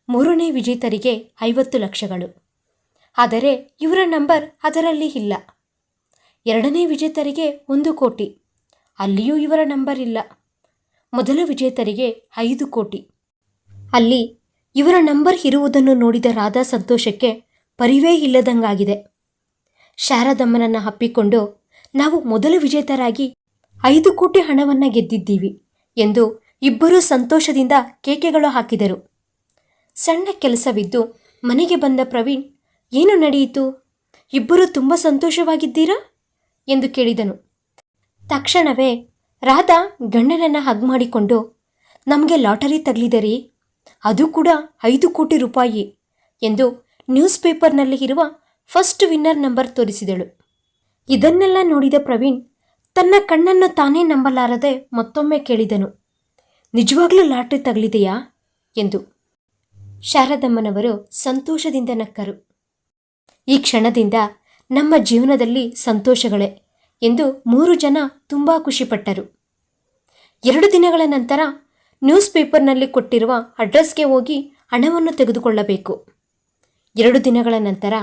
3ನೇ ವಿಜೇತರಿಗೆ 50 ಲಕ್ಷಗಳು. ಆದರೆ ಇವರ ನಂಬರ್ ಅದರಲ್ಲಿ ಇಲ್ಲ. 2ನೇ ವಿಜೇತರಿಗೆ 1 ಕೋಟಿ. ಅಲ್ಲಿಯೂ ಇವರ ನಂಬರ್ ಇಲ್ಲ. ಮೊದಲ ವಿಜೇತರಿಗೆ 5 ಕೋಟಿ. ಅಲ್ಲಿ ಇವರ ನಂಬರ್ ಇರುವುದನ್ನು ನೋಡಿದ ರಾಧಾ ಸಂತೋಷಕ್ಕೆ ಪರಿವೇ ಇಲ್ಲದಂಗಾಗಿದೆ. ಶಾರದಮ್ಮನನ್ನು ಅಪ್ಪಿಕೊಂಡು, ನಾವು ಮೊದಲ ವಿಜೇತರಾಗಿ 5 ಕೋಟಿ ಹಣವನ್ನು ಗೆದ್ದಿದ್ದೀವಿ ಎಂದು ಇಬ್ಬರೂ ಸಂತೋಷದಿಂದ ಕೇಕೆಗಳು ಹಾಕಿದರು. ಸಣ್ಣ ಕೆಲಸವಿದ್ದು ಮನೆಗೆ ಬಂದ ಪ್ರವೀಣ್, ಏನು ನಡೆಯಿತು? ಇಬ್ಬರೂ ತುಂಬ ಸಂತೋಷವಾಗಿದ್ದೀರಾ ಎಂದು ಕೇಳಿದನು. ತಕ್ಷಣವೇ ರಾಧಾ ಗಂಡನನ್ನು ಹಗ್ ಮಾಡಿಕೊಂಡು, ನಮಗೆ ಲಾಟರಿ ತಗಲಿದರಿ, ಅದು ಕೂಡ 5 ಕೋಟಿ ರೂಪಾಯಿ ಎಂದು ನ್ಯೂಸ್ ಪೇಪರ್ನಲ್ಲಿ ಇರುವ ಫಸ್ಟ್ ವಿನ್ನರ್ ನಂಬರ್ ತೋರಿಸಿದಳು. ಇದನ್ನೆಲ್ಲ ನೋಡಿದ ಪ್ರವೀಣ್ ತನ್ನ ಕಣ್ಣನ್ನು ತಾನೇ ನಂಬಲಾರದೆ ಮತ್ತೊಮ್ಮೆ ಕೇಳಿದನು, ನಿಜವಾಗ್ಲೂ ಲಾಟರಿ ತಗಲಿದೆಯಾ ಎಂದು. ಶಾರದಮ್ಮನವರು ಸಂತೋಷದಿಂದ ನಕ್ಕರು. ಈ ಕ್ಷಣದಿಂದ ನಮ್ಮ ಜೀವನದಲ್ಲಿ ಸಂತೋಷಗಳೇ ಎಂದು 3 ಜನ ತುಂಬ ಖುಷಿಪಟ್ಟರು. 2 ದಿನಗಳ ನಂತರ ನ್ಯೂಸ್ ಪೇಪರ್ನಲ್ಲಿ ಕೊಟ್ಟಿರುವ ಅಡ್ರೆಸ್ಗೆ ಹೋಗಿ ಹಣವನ್ನು ತೆಗೆದುಕೊಳ್ಳಬೇಕು. 2 ದಿನಗಳ ನಂತರ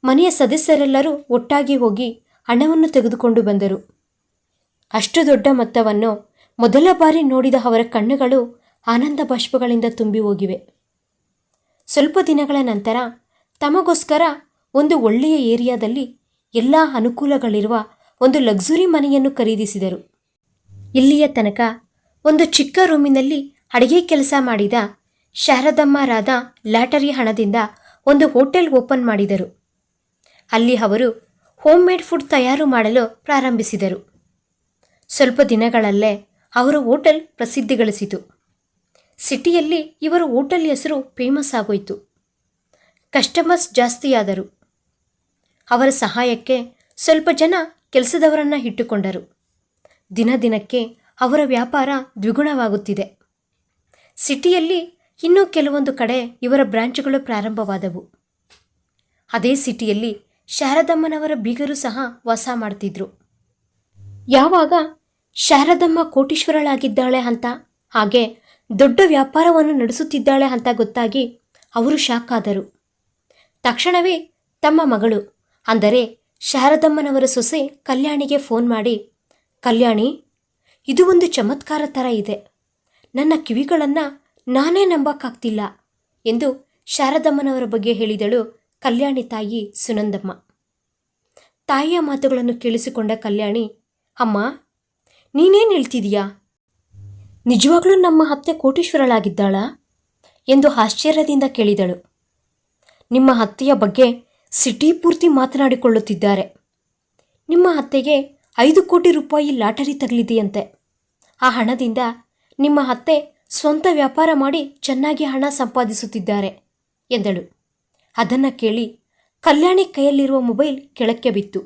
ಮನೆಯ ಸದಸ್ಯರೆಲ್ಲರೂ ಒಟ್ಟಾಗಿ ಹೋಗಿ ಹಣವನ್ನು ತೆಗೆದುಕೊಂಡು ಬಂದರು. ಅಷ್ಟು ದೊಡ್ಡ ಮೊತ್ತವನ್ನು ಮೊದಲ ಬಾರಿ ನೋಡಿದ ಅವರ ಕಣ್ಣುಗಳು ಆನಂದ ಬಾಷ್ಪಗಳಿಂದ ತುಂಬಿ ಹೋಗಿವೆ. ಸ್ವಲ್ಪ ದಿನಗಳ ನಂತರ ತಮಗೋಸ್ಕರ ಒಂದು ಒಳ್ಳೆಯ ಏರಿಯಾದಲ್ಲಿ ಎಲ್ಲ ಅನುಕೂಲಗಳಿರುವ ಒಂದು ಲಕ್ಸುರಿ ಮನೆಯನ್ನು ಖರೀದಿಸಿದರು. ಇಲ್ಲಿಯ ತನಕ ಒಂದು ಚಿಕ್ಕ ರೂಮಿನಲ್ಲಿ ಅಡುಗೆ ಕೆಲಸ ಮಾಡಿದ ಶಾರದಮ್ಮ ರಾಧಾ ಲಾಟರಿ ಹಣದಿಂದ ಒಂದು ಹೋಟೆಲ್ ಓಪನ್ ಮಾಡಿದರು. ಅಲ್ಲಿ ಅವರು ಹೋಮ್ ಮೇಡ್ ಫುಡ್ ತಯಾರು ಮಾಡಲು ಪ್ರಾರಂಭಿಸಿದರು. ಸ್ವಲ್ಪ ದಿನಗಳಲ್ಲೇ ಅವರ ಹೋಟೆಲ್ ಪ್ರಸಿದ್ಧಿ ಗಳಿಸಿತು. ಸಿಟಿಯಲ್ಲಿ ಇವರ ಹೋಟೆಲ್ ಹೆಸರು ಫೇಮಸ್ ಆಗೋಯಿತು. ಕಸ್ಟಮರ್ಸ್ ಜಾಸ್ತಿಯಾದರು. ಅವರ ಸಹಾಯಕ್ಕೆ ಸ್ವಲ್ಪ ಜನ ಕೆಲಸದವರನ್ನು ಇಟ್ಟುಕೊಂಡರು. ದಿನ ದಿನಕ್ಕೆ ಅವರ ವ್ಯಾಪಾರ ದ್ವಿಗುಣವಾಗುತ್ತಿದೆ. ಸಿಟಿಯಲ್ಲಿ ಇನ್ನೂ ಕೆಲವೊಂದು ಕಡೆ ಇವರ ಬ್ರಾಂಚ್ಗಳು ಪ್ರಾರಂಭವಾದವು. ಅದೇ ಸಿಟಿಯಲ್ಲಿ ಶಾರದಮ್ಮನವರ ಬೀಗರು ಸಹ ವಾಸ ಮಾಡ್ತಿದ್ರು. ಯಾವಾಗ ಶಾರದಮ್ಮ ಕೋಟೀಶ್ವರಳಾಗಿದ್ದಾಳೆ ಅಂತ, ಹಾಗೆ ದೊಡ್ಡ ವ್ಯಾಪಾರವನ್ನು ನಡೆಸುತ್ತಿದ್ದಾಳೆ ಅಂತ ಗೊತ್ತಾಗಿ ಅವರು ಶಾಕ್ ಆದರು. ತಕ್ಷಣವೇ ತಮ್ಮ ಮಗಳು ಅಂದರೆ ಶಾರದಮ್ಮನವರ ಸೊಸೆ ಕಲ್ಯಾಣಿಗೆ ಫೋನ್ ಮಾಡಿ, ಕಲ್ಯಾಣಿ, ಇದು ಒಂದು ಚಮತ್ಕಾರ ಥರ ಇದೆ, ನನ್ನ ಕಿವಿಗಳನ್ನು ನಾನೇ ನಂಬಕ್ಕಾಗ್ತಿಲ್ಲ ಎಂದು ಶಾರದಮ್ಮನವರ ಬಗ್ಗೆ ಹೇಳಿದಳು ಕಲ್ಯಾಣಿ ತಾಯಿ ಸುನಂದಮ್ಮ. ತಾಯಿಯ ಮಾತುಗಳನ್ನು ಕೇಳಿಸಿಕೊಂಡ ಕಲ್ಯಾಣಿ, ಅಮ್ಮ, ನೀನೇನು ಹೇಳ್ತಿದೀಯಾ? ನಿಜವಾಗ್ಲೂ ನಮ್ಮ ಅತ್ತೆ ಕೋಟೀಶ್ವರಳಾಗಿದ್ದಾಳಾ ಎಂದು ಆಶ್ಚರ್ಯದಿಂದ ಕೇಳಿದಳು. ನಿಮ್ಮ ಅತ್ತೆಯ ಬಗ್ಗೆ ಸಿಟಿ ಪೂರ್ತಿ ಮಾತನಾಡಿಕೊಳ್ಳುತ್ತಿದ್ದಾರೆ. ನಿಮ್ಮ ಅತ್ತೆಗೆ 5 ಕೋಟಿ ರೂಪಾಯಿ ಲಾಟರಿ ತಗಲಿದೆಯಂತೆ. ಆ ಹಣದಿಂದ ನಿಮ್ಮ ಅತ್ತೆ ಸ್ವಂತ ವ್ಯಾಪಾರ ಮಾಡಿ ಚೆನ್ನಾಗಿ ಹಣ ಸಂಪಾದಿಸುತ್ತಿದ್ದಾರೆ ಎಂದಳು. ಅದನ್ನು ಕೇಳಿ ಕಲ್ಯಾಣಿ ಕೈಯಲ್ಲಿರುವ ಮೊಬೈಲ್ ಕೆಳಕ್ಕೆ ಬಿತ್ತು.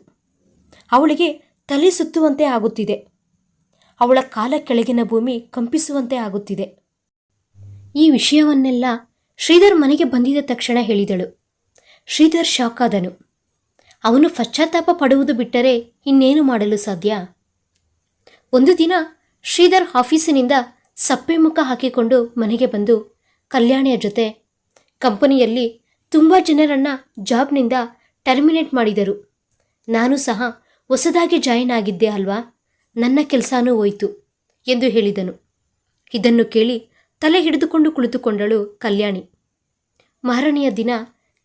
ಅವಳಿಗೆ ತಲೆ ಸುತ್ತುವಂತೆ ಆಗುತ್ತಿದೆ. ಅವಳ ಕಾಲ ಕೆಳಗಿನ ಭೂಮಿ ಕಂಪಿಸುವಂತೆ ಆಗುತ್ತಿದೆ. ಈ ವಿಷಯವನ್ನೆಲ್ಲ ಶ್ರೀಧರ್ ಮನೆಗೆ ಬಂದಿದ ತಕ್ಷಣ ಹೇಳಿದಳು. ಶ್ರೀಧರ್ ಶಾಕ್ ಆದನು. ಅವನು ಪಶ್ಚಾತ್ತಾಪ ಪಡುವುದು ಬಿಟ್ಟರೆ ಇನ್ನೇನು ಮಾಡಲು ಸಾಧ್ಯ? ಒಂದು ದಿನ ಶ್ರೀಧರ್ ಆಫೀಸಿನಿಂದ ಸಪ್ಪೆ ಮುಖ ಹಾಕಿಕೊಂಡು ಮನೆಗೆ ಬಂದು ಕಲ್ಯಾಣಿಯ ಜೊತೆ, ಕಂಪನಿಯಲ್ಲಿ ತುಂಬ ಜನರನ್ನು ಜಾಬ್ನಿಂದ ಟರ್ಮಿನೇಟ್ ಮಾಡಿದರು. ನಾನು ಸಹ ಹೊಸದಾಗಿ ಜಾಯಿನ್ ಆಗಿದ್ದೆ ಅಲ್ವಾ, ನನ್ನ ಕೆಲಸನೂ ಹೋಯಿತು ಎಂದು ಹೇಳಿದನು. ಇದನ್ನು ಕೇಳಿ ತಲೆ ಹಿಡಿದುಕೊಂಡು ಕುಳಿತುಕೊಂಡಳು ಕಲ್ಯಾಣಿ. ಮಾರನೆಯ ದಿನ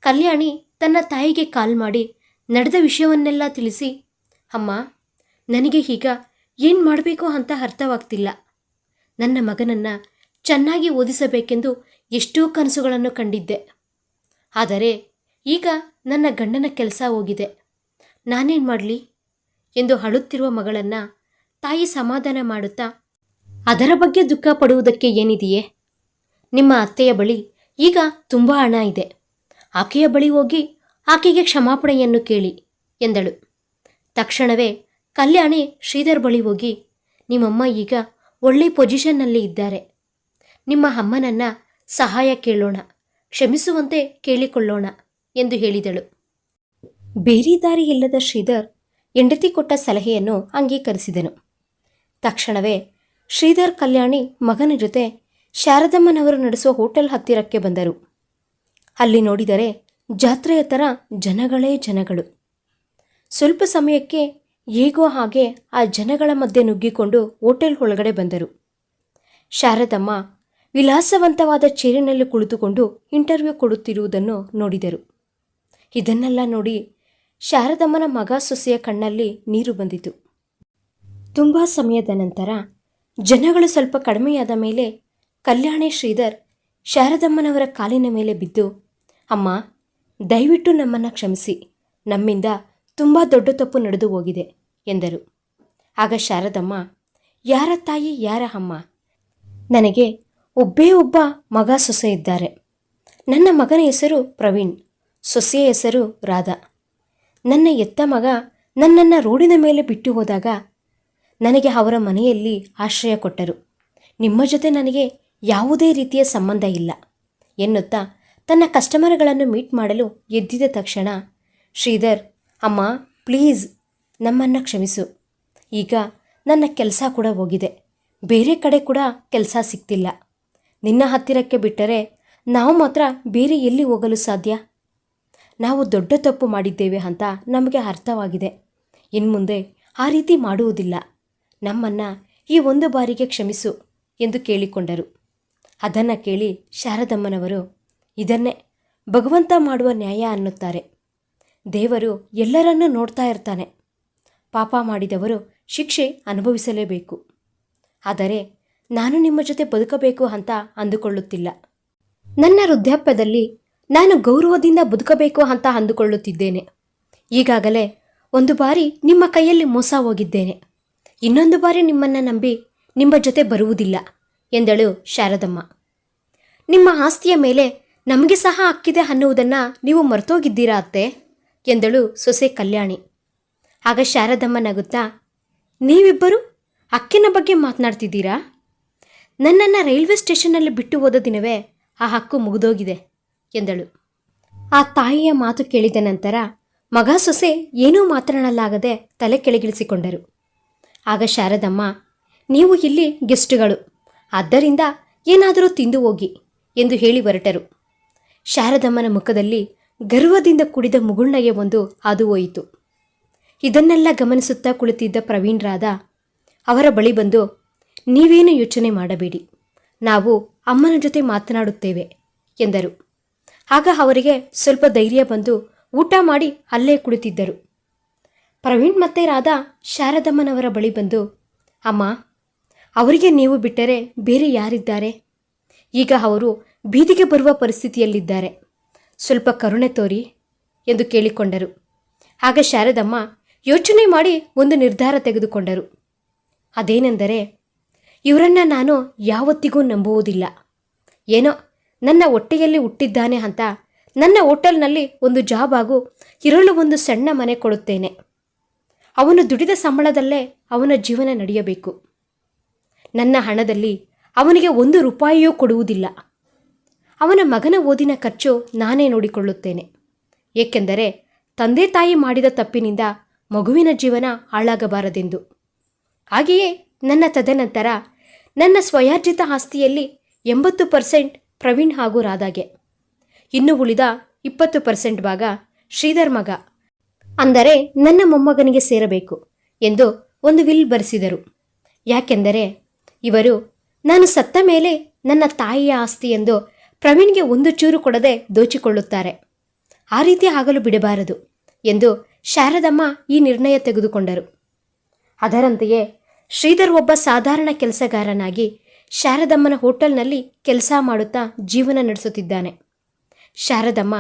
ಕಲ್ಯಾಣಿ ತನ್ನ ತಾಯಿಗೆ ಕಾಲ್ ಮಾಡಿ ನಡೆದ ವಿಷಯವನ್ನೆಲ್ಲ ತಿಳಿಸಿ, ಅಮ್ಮ, ನನಗೆ ಈಗ ಏನು ಮಾಡಬೇಕು ಅಂತ ಅರ್ಥವಾಗ್ತಿಲ್ಲ. ನನ್ನ ಮಗನನ್ನು ಚೆನ್ನಾಗಿ ಓದಿಸಬೇಕೆಂದು ಎಷ್ಟೋ ಕನಸುಗಳನ್ನು ಕಂಡಿದ್ದೆ. ಆದರೆ ಈಗ ನನ್ನ ಗಂಡನ ಕೆಲಸ ಹೋಗಿದೆ, ನಾನೇನು ಮಾಡಲಿ ಎಂದು ಅಳುತ್ತಿರುವ ಮಗಳನ್ನು ತಾಯಿ ಸಮಾಧಾನ ಮಾಡುತ್ತಾ, ಅದರ ಬಗ್ಗೆ ದುಃಖ ಪಡುವುದಕ್ಕೆ ಏನಿದೆಯೇ? ನಿಮ್ಮ ಅತ್ತೆಯ ಬಳಿ ಈಗ ತುಂಬ ಹಣ ಇದೆ. ಆಕೆಯ ಬಳಿ ಹೋಗಿ ಆಕೆಗೆ ಕ್ಷಮಾಪಣೆಯನ್ನು ಕೇಳಿ ಎಂದಳು. ತಕ್ಷಣವೇ ಕಲ್ಯಾಣಿ ಶ್ರೀಧರ್ ಬಳಿ ಹೋಗಿ, ನಿಮ್ಮಮ್ಮ ಈಗ ಒಳ್ಳೆ ಪೊಸಿಷನ್ನಲ್ಲಿ ಇದ್ದಾರೆ. ನಿಮ್ಮ ಅಮ್ಮನನ್ನು ಸಹಾಯ ಕೇಳೋಣ, ಕ್ಷಮಿಸುವಂತೆ ಕೇಳಿಕೊಳ್ಳೋಣ ಎಂದು ಹೇಳಿದಳು. ಬೇರೆ ದಾರಿ ಇಲ್ಲದ ಶ್ರೀಧರ್ ಹೆಂಡತಿ ಕೊಟ್ಟ ಸಲಹೆಯನ್ನು ಅಂಗೀಕರಿಸಿದನು. ತಕ್ಷಣವೇ ಶ್ರೀಧರ್ ಕಲ್ಯಾಣಿ ಮಗನ ಜೊತೆ ಶಾರದಮ್ಮನವರು ನಡೆಸುವ ಹೋಟೆಲ್ ಹತ್ತಿರಕ್ಕೆ ಬಂದರು. ಅಲ್ಲಿ ನೋಡಿದರೆ ಜಾತ್ರೆಯ ಥರ ಜನಗಳೇ ಜನಗಳು. ಸ್ವಲ್ಪ ಸಮಯಕ್ಕೆ ಹೇಗೋ ಹಾಗೆ ಆ ಜನಗಳ ಮಧ್ಯೆ ನುಗ್ಗಿಕೊಂಡು ಹೋಟೆಲ್ ಒಳಗಡೆ ಬಂದರು. ಶಾರದಮ್ಮ ವಿಲಾಸವಂತವಾದ ಚೇರಿನಲ್ಲಿ ಕುಳಿತುಕೊಂಡು ಇಂಟರ್ವ್ಯೂ ಕೊಡುತ್ತಿರುವುದನ್ನು ನೋಡಿದರು. ಇದನ್ನೆಲ್ಲ ನೋಡಿ ಶಾರದಮ್ಮನ ಮಗ ಸೊಸೆಯ ಕಣ್ಣಲ್ಲಿ ನೀರು ಬಂದಿತು. ತುಂಬ ಸಮಯದ ನಂತರ ಜನಗಳು ಸ್ವಲ್ಪ ಕಡಿಮೆಯಾದ ಮೇಲೆ ಕಲ್ಯಾಣಿ ಶ್ರೀಧರ್ ಶಾರದಮ್ಮನವರ ಕಾಲಿನ ಮೇಲೆ ಬಿದ್ದು, ಅಮ್ಮ, ದಯವಿಟ್ಟು ನಮ್ಮನ್ನು ಕ್ಷಮಿಸಿ, ನಮ್ಮಿಂದ ತುಂಬ ದೊಡ್ಡ ತಪ್ಪು ನಡೆದು ಹೋಗಿದೆ ಎಂದರು. ಆಗ ಶಾರದಮ್ಮ, ಯಾರ ತಾಯಿ ಯಾರ ಅಮ್ಮ? ನನಗೆ ಒಬ್ಬೇ ಒಬ್ಬ ಮಗ ಸೊಸೆ ಇದ್ದಾರೆ. ನನ್ನ ಮಗನ ಹೆಸರು ಪ್ರವೀಣ್, ಸೊಸೆಯ ಹೆಸರು ರಾಧಾ. ನನ್ನ ಎತ್ತ ಮಗ ನನ್ನನ್ನು ರೋಡಿನ ಮೇಲೆ ಬಿಟ್ಟು ಹೋದಾಗ ನನಗೆ ಅವರ ಮನೆಯಲ್ಲಿ ಆಶ್ರಯ ಕೊಟ್ಟರು. ನಿಮ್ಮ ಜೊತೆ ನನಗೆ ಯಾವುದೇ ರೀತಿಯ ಸಂಬಂಧ ಇಲ್ಲ ಎನ್ನುತ್ತಾ ತನ್ನ ಕಸ್ಟಮರ್ಗಳನ್ನು ಮೀಟ್ ಮಾಡಲು ಎದ್ದಿದ ತಕ್ಷಣ ಶ್ರೀಧರ್, ಅಮ್ಮ ಪ್ಲೀಸ್ ನಮ್ಮನ್ನು ಕ್ಷಮಿಸು. ಈಗ ನನ್ನ ಕೆಲಸ ಕೂಡ ಹೋಗಿದೆ, ಬೇರೆ ಕಡೆ ಕೂಡ ಕೆಲಸ ಸಿಗ್ತಿಲ್ಲ. ನಿನ್ನ ಹತ್ತಿರಕ್ಕೆ ಬಿಟ್ಟರೆ ನಾವು ಮಾತ್ರ ಬೇರೆ ಎಲ್ಲಿ ಹೋಗಲು ಸಾಧ್ಯ? ನಾವು ದೊಡ್ಡ ತಪ್ಪು ಮಾಡಿದ್ದೇವೆ ಅಂತ ನಮಗೆ ಅರ್ಥವಾಗಿದೆ. ಇನ್ಮುಂದೆ ಆ ರೀತಿ ಮಾಡುವುದಿಲ್ಲ. ನಮ್ಮನ್ನು ಈ ಒಂದು ಬಾರಿಗೆ ಕ್ಷಮಿಸು ಎಂದು ಕೇಳಿಕೊಂಡರು. ಅದನ್ನು ಕೇಳಿ ಶಾರದಮ್ಮನವರು, ಇದನ್ನೇ ಭಗವಂತ ಮಾಡುವ ನ್ಯಾಯ ಅನ್ನುತ್ತಾರೆ. ದೇವರು ಎಲ್ಲರನ್ನೂ ನೋಡ್ತಾ ಇರ್ತಾನೆ. ಪಾಪ ಮಾಡಿದವರು ಶಿಕ್ಷೆ ಅನುಭವಿಸಲೇಬೇಕು. ಆದರೆ ನಾನು ನಿಮ್ಮ ಜೊತೆ ಬದುಕಬೇಕು ಅಂತ ಅಂದುಕೊಳ್ಳುತ್ತಿಲ್ಲ. ನನ್ನ ವೃದ್ಧಾಪ್ಯದಲ್ಲಿ ನಾನು ಗೌರವದಿಂದ ಬದುಕಬೇಕು ಅಂತ ಅಂದುಕೊಳ್ಳುತ್ತಿದ್ದೇನೆ. ಈಗಾಗಲೇ ಒಂದು ಬಾರಿ ನಿಮ್ಮ ಕೈಯಲ್ಲಿ ಮೋಸ ಹೋಗಿದ್ದೇನೆ. ಇನ್ನೊಂದು ಬಾರಿ ನಿಮ್ಮನ್ನು ನಂಬಿ ನಿಮ್ಮ ಜೊತೆ ಬರುವುದಿಲ್ಲ ಎಂದಳು ಶಾರದಮ್ಮ. ನಿಮ್ಮ ಆಸ್ತಿಯ ಮೇಲೆ ನಮಗೆ ಸಹ ಹಕ್ಕಿದೆ ಅನ್ನುವುದನ್ನು ನೀವು ಮರ್ತೋಗಿದ್ದೀರಾ ಅತ್ತೆ ಎಂದಳು ಸೊಸೆ ಕಲ್ಯಾಣಿ. ಆಗ ಶಾರದಮ್ಮ ನಗುತ್ತಾ, ನೀವಿಬ್ಬರು ಹಕ್ಕಿನ ಬಗ್ಗೆ ಮಾತನಾಡ್ತಿದ್ದೀರಾ? ನನ್ನನ್ನು ರೈಲ್ವೆ ಸ್ಟೇಷನ್ನಲ್ಲಿ ಬಿಟ್ಟು ಹೋದ ದಿನವೇ ಆ ಹಕ್ಕು ಮುಗಿದೋಗಿದೆ ಎಂದಳು. ಆ ತಾಯಿಯ ಮಾತು ಕೇಳಿದ ನಂತರ ಮಗ ಸೊಸೆ ಏನೂ ಮಾತನಾಡಲಾಗದೆ ತಲೆ ಕೆಳಗಿಳಿಸಿಕೊಂಡರು. ಆಗ ಶಾರದಮ್ಮ, ನೀವು ಇಲ್ಲಿ ಗೆಸ್ಟ್ಗಳು, ಆದ್ದರಿಂದ ಏನಾದರೂ ತಿಂದು ಹೋಗಿ ಎಂದು ಹೇಳಿ ಹೊರಟರು. ಶಾರದಮ್ಮನ ಮುಖದಲ್ಲಿ ಗರ್ವದಿಂದ ಕೂಡಿದ ಮುಗುಳ್ನಗೆ ಒಂದು ಹಾದು ಹೋಯಿತು. ಇದನ್ನೆಲ್ಲ ಗಮನಿಸುತ್ತಾ ಕುಳಿತಿದ್ದ ಪ್ರವೀಣ್ ರಾಧಾ ಅವರ ಬಳಿ ಬಂದು, ನೀವೇನು ಯೋಚನೆ ಮಾಡಬೇಡಿ, ನಾವು ಅಮ್ಮನ ಜೊತೆ ಮಾತನಾಡುತ್ತೇವೆ ಎಂದರು. ಆಗ ಅವರಿಗೆ ಸ್ವಲ್ಪ ಧೈರ್ಯ ಬಂದು ಊಟ ಮಾಡಿ ಅಲ್ಲೇ ಕುಳಿತಿದ್ದರು. ಪ್ರವೀಣ್ ಮತ್ತೆ ರಾಧಾ ಶಾರದಮ್ಮನವರ ಬಳಿ ಬಂದು, ಅಮ್ಮ, ಅವರಿಗೆ ನೀವು ಬಿಟ್ಟರೆ ಬೇರೆ ಯಾರಿದ್ದಾರೆ? ಈಗ ಅವರು ಬೀದಿಗೆ ಬರುವ ಪರಿಸ್ಥಿತಿಯಲ್ಲಿದ್ದಾರೆ, ಸ್ವಲ್ಪ ಕರುಣೆ ತೋರಿ ಎಂದು ಕೇಳಿಕೊಂಡರು. ಆಗ ಶಾರದಮ್ಮ ಯೋಚನೆ ಮಾಡಿ ಒಂದು ನಿರ್ಧಾರ ತೆಗೆದುಕೊಂಡರು. ಅದೇನೆಂದರೆ, ಇವರನ್ನು ನಾನು ಯಾವತ್ತಿಗೂ ನಂಬುವುದಿಲ್ಲ. ಏನೋ ನನ್ನ ಹೊಟ್ಟೆಯಲ್ಲಿ ಹುಟ್ಟಿದ್ದಾನೆ ಅಂತ ನನ್ನ ಹೋಟೆಲ್ನಲ್ಲಿ ಒಂದು ಜಾಬ್ ಹಾಗೂ ಇರಲು ಒಂದು ಸಣ್ಣ ಮನೆ ಕೊಡುತ್ತೇನೆ. ಅವನು ದುಡಿದ ಸಂಬಳದಲ್ಲೇ ಅವನ ಜೀವನ ನಡೆಯಬೇಕು. ನನ್ನ ಹಣದಲ್ಲಿ ಅವನಿಗೆ 1 ರೂಪಾಯಿಯೂ ಕೊಡುವುದಿಲ್ಲ. ಅವನ ಮಗನ ಓದಿನ ಖರ್ಚು ನಾನೇ ನೋಡಿಕೊಳ್ಳುತ್ತೇನೆ. ಏಕೆಂದರೆ ತಂದೆ ತಾಯಿ ಮಾಡಿದ ತಪ್ಪಿನಿಂದ ಮಗುವಿನ ಜೀವನ ಹಾಳಾಗಬಾರದೆಂದು. ಹಾಗೆಯೇ ನನ್ನ ತದನಂತರ ನನ್ನ ಸ್ವಯಾರ್ಜಿತ ಆಸ್ತಿಯಲ್ಲಿ 80% ಪ್ರವೀಣ್ ಹಾಗೂ ರಾಧಾಗೆ, ಇನ್ನು ಉಳಿದ 20% ಭಾಗ ಶ್ರೀಧರ್ ಮಗ ಅಂದರೆ ನನ್ನ ಮೊಮ್ಮಗನಿಗೆ ಸೇರಬೇಕು ಎಂದು ಒಂದು ವಿಲ್ ಬರೆಸಿದರು. ಯಾಕೆಂದರೆ ಇವರು ನಾನು ಸತ್ತ ಮೇಲೆ ನನ್ನ ತಾಯಿಯ ಆಸ್ತಿ ಎಂದು ಪ್ರವೀಣ್ಗೆ ಒಂದು ಚೂರು ಕೊಡದೆ ದೋಚಿಕೊಳ್ಳುತ್ತಾರೆ. ಆ ರೀತಿ ಆಗಲು ಬಿಡಬಾರದು ಎಂದು ಶಾರದಮ್ಮ ಈ ನಿರ್ಣಯ ತೆಗೆದುಕೊಂಡರು. ಅದರಂತೆಯೇ ಶ್ರೀಧರ್ ಒಬ್ಬ ಸಾಧಾರಣ ಕೆಲಸಗಾರನಾಗಿ ಶಾರದಮ್ಮನ ಹೋಟೆಲ್ನಲ್ಲಿ ಕೆಲಸ ಮಾಡುತ್ತಾ ಜೀವನ ನಡೆಸುತ್ತಿದ್ದಾನೆ. ಶಾರದಮ್ಮ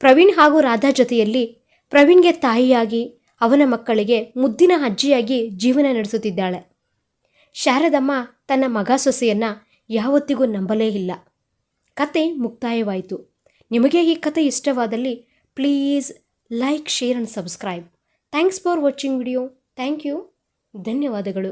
ಪ್ರವೀಣ್ ಹಾಗೂ ರಾಧಾ ಜೊತೆಯಲ್ಲಿ ಪ್ರವೀಣ್ಗೆ ತಾಯಿಯಾಗಿ ಅವನ ಮಕ್ಕಳಿಗೆ ಮುದ್ದಿನ ಅಜ್ಜಿಯಾಗಿ ಜೀವನ ನಡೆಸುತ್ತಿದ್ದಾಳೆ. ಶಾರದಮ್ಮ ತನ್ನ ಮಗ ಸೊಸೆಯನ್ನು ಯಾವತ್ತಿಗೂ ನಂಬಲೇ ಇಲ್ಲ. ಕತೆ ಮುಕ್ತಾಯವಾಯಿತು. ನಿಮಗೆ ಈ ಕತೆ ಇಷ್ಟವಾದಲ್ಲಿ please like, share and subscribe. Thanks for watching video. Thank you. ಧನ್ಯವಾದಗಳು.